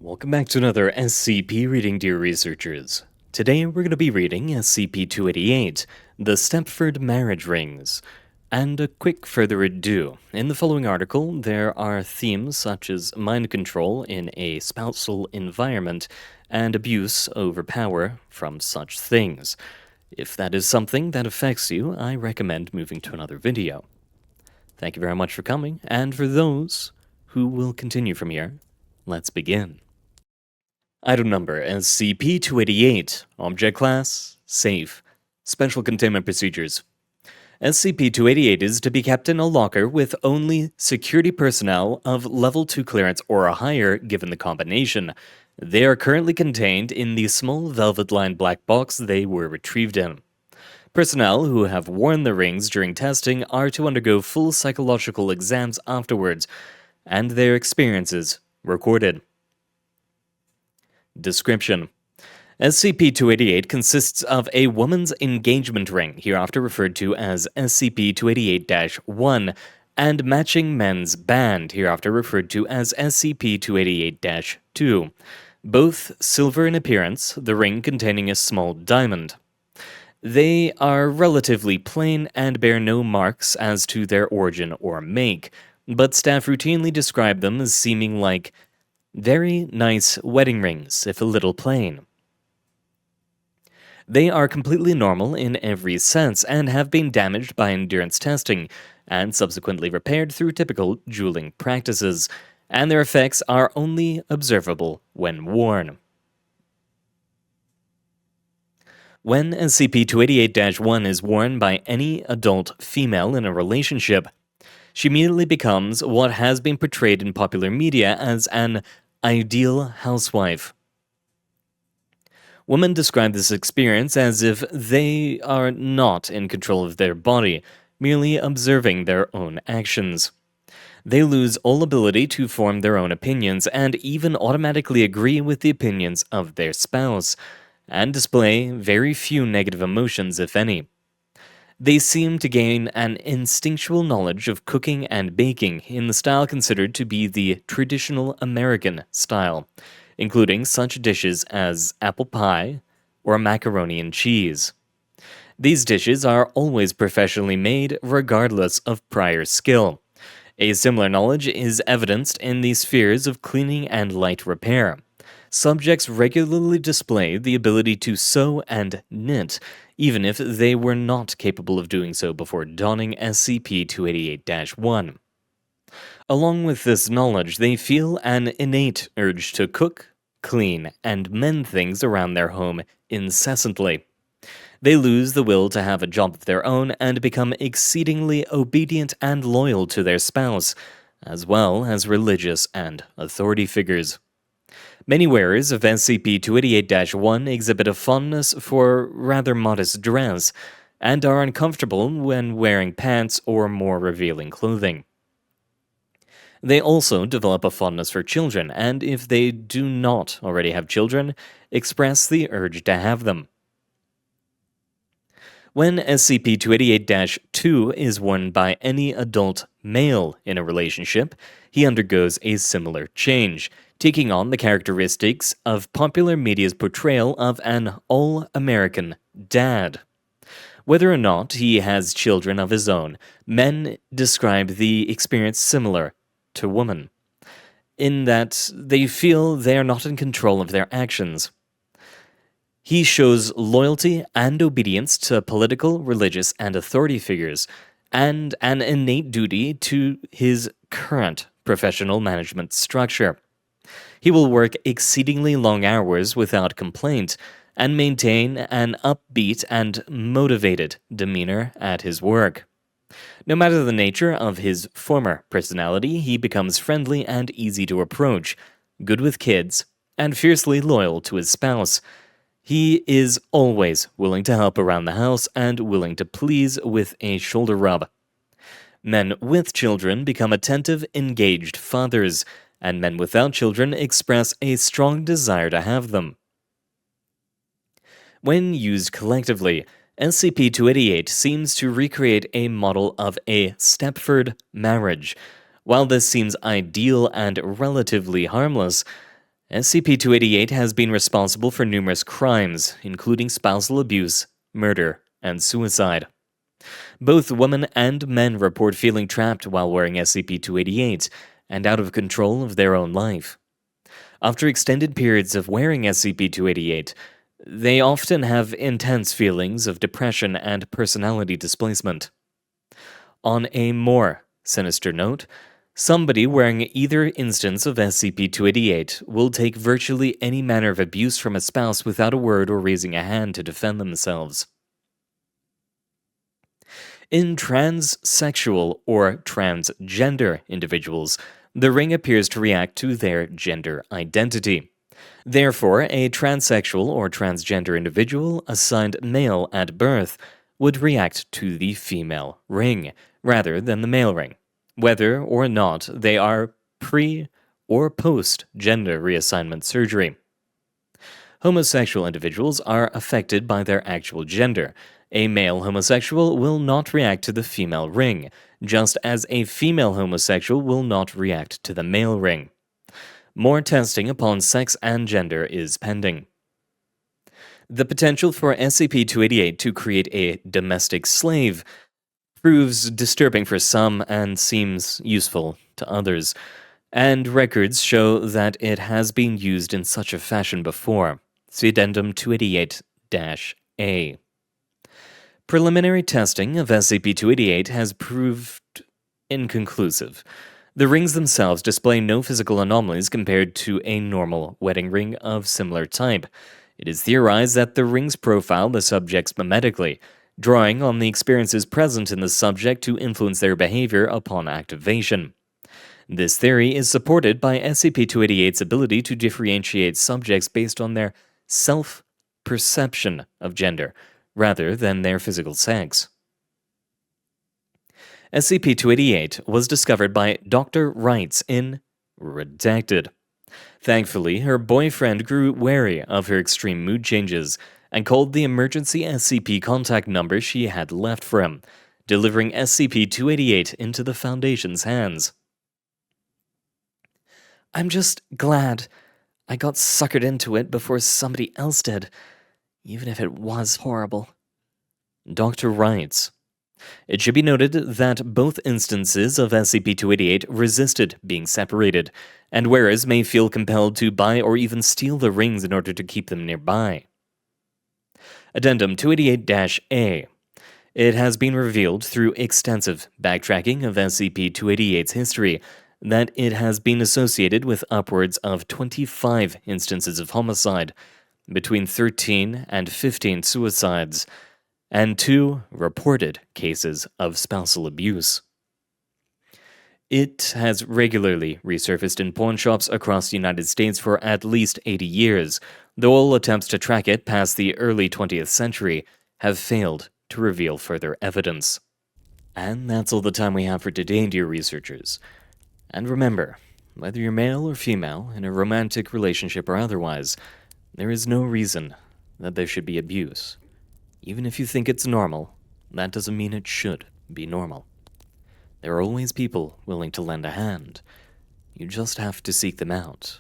Welcome back to another SCP reading, dear researchers. Today we're going to be reading SCP-288, the Stepford Marriage Rings. And a quick further ado, in the following article there are themes such as mind control in a spousal environment and abuse over power from such things. If that is something that affects you, I recommend moving to another video. Thank you very much for coming, and for those who will continue from here, let's begin. Item number SCP-288, Object Class, Safe, Special Containment Procedures. SCP-288 is to be kept in a locker with only security personnel of Level 2 clearance or higher given the combination. They are currently contained in the small velvet-lined black box they were retrieved in. Personnel who have worn the rings during testing are to undergo full psychological exams afterwards, and their experiences recorded. Description: SCP-288 consists of a woman's engagement ring, hereafter referred to as SCP-288-1, and matching men's band, hereafter referred to as SCP-288-2. Both silver in appearance, the ring containing a small diamond. They are relatively plain and bear no marks as to their origin or make, but staff routinely describe them as seeming like very nice wedding rings, if a little plain. They are completely normal in every sense and have been damaged by endurance testing and subsequently repaired through typical jeweling practices, and their effects are only observable when worn. When SCP-288-1 is worn by any adult female in a relationship, she immediately becomes what has been portrayed in popular media as an ideal housewife. Women describe this experience as if they are not in control of their body, merely observing their own actions. They lose all ability to form their own opinions and even automatically agree with the opinions of their spouse, and display very few negative emotions, if any. They seem to gain an instinctual knowledge of cooking and baking in the style considered to be the traditional American style, including such dishes as apple pie or macaroni and cheese. These dishes are always professionally made regardless of prior skill. A similar knowledge is evidenced in the spheres of cleaning and light repair. Subjects regularly display the ability to sew and knit, even if they were not capable of doing so before donning SCP-288-1. Along with this knowledge, they feel an innate urge to cook, clean, and mend things around their home incessantly. They lose the will to have a job of their own and become exceedingly obedient and loyal to their spouse, as well as religious and authority figures. Many wearers of SCP-288-1 exhibit a fondness for rather modest dress, and are uncomfortable when wearing pants or more revealing clothing. They also develop a fondness for children, and if they do not already have children, express the urge to have them. When SCP-288-2 is worn by any adult male in a relationship, he undergoes a similar change, taking on the characteristics of popular media's portrayal of an all-American dad. Whether or not he has children of his own, men describe the experience similar to women, in that they feel they are not in control of their actions. He shows loyalty and obedience to political, religious, and authority figures, and an innate duty to his current professional management structure. He will work exceedingly long hours without complaint, and maintain an upbeat and motivated demeanor at his work. No matter the nature of his former personality, he becomes friendly and easy to approach, good with kids, and fiercely loyal to his spouse. He is always willing to help around the house and willing to please with a shoulder rub. Men with children become attentive, engaged fathers, and men without children express a strong desire to have them. When used collectively, SCP-288 seems to recreate a model of a Stepford marriage. While this seems ideal and relatively harmless, SCP-288 has been responsible for numerous crimes, including spousal abuse, murder, and suicide. Both women and men report feeling trapped while wearing SCP-288 and out of control of their own life. After extended periods of wearing SCP-288, they often have intense feelings of depression and personality displacement. On a more sinister note, somebody wearing either instance of SCP-288 will take virtually any manner of abuse from a spouse without a word or raising a hand to defend themselves. In transsexual or transgender individuals, the ring appears to react to their gender identity. Therefore, a transsexual or transgender individual assigned male at birth would react to the female ring rather than the male ring, whether or not they are pre or post gender reassignment surgery. Homosexual individuals are affected by their actual gender. A male homosexual will not react to the female ring, just as a female homosexual will not react to the male ring. More testing upon sex and gender is pending. The potential for SCP-288 to create a domestic slave proves disturbing for some and seems useful to others, and records show that it has been used in such a fashion before. See Addendum 288-A. Preliminary testing of SCP-288 has proved inconclusive. The rings themselves display no physical anomalies compared to a normal wedding ring of similar type. It is theorized that the rings profile the subjects mimetically, drawing on the experiences present in the subject to influence their behavior upon activation. This theory is supported by SCP-288's ability to differentiate subjects based on their self-perception of gender, rather than their physical sex. SCP-288 was discovered by Dr. Wrights in Redacted. Thankfully, her boyfriend grew wary of her extreme mood changes and called the emergency SCP contact number she had left for him, delivering SCP-288 into the Foundation's hands. "I'm just glad I got suckered into it before somebody else did, even if it was horrible." Dr. Wrights. It should be noted that both instances of SCP-288 resisted being separated, and wearers may feel compelled to buy or even steal the rings in order to keep them nearby. Addendum 288-A. It has been revealed through extensive backtracking of SCP-288's history that it has been associated with upwards of 25 instances of homicide, between 13 and 15 suicides, and 2 reported cases of spousal abuse. It has regularly resurfaced in pawn shops across the United States for at least 80 years, though all attempts to track it past the early 20th century have failed to reveal further evidence. And that's all the time we have for today, dear researchers. And remember, whether you're male or female, in a romantic relationship or otherwise, there is no reason that there should be abuse. Even if you think it's normal, that doesn't mean it should be normal. There are always people willing to lend a hand. You just have to seek them out.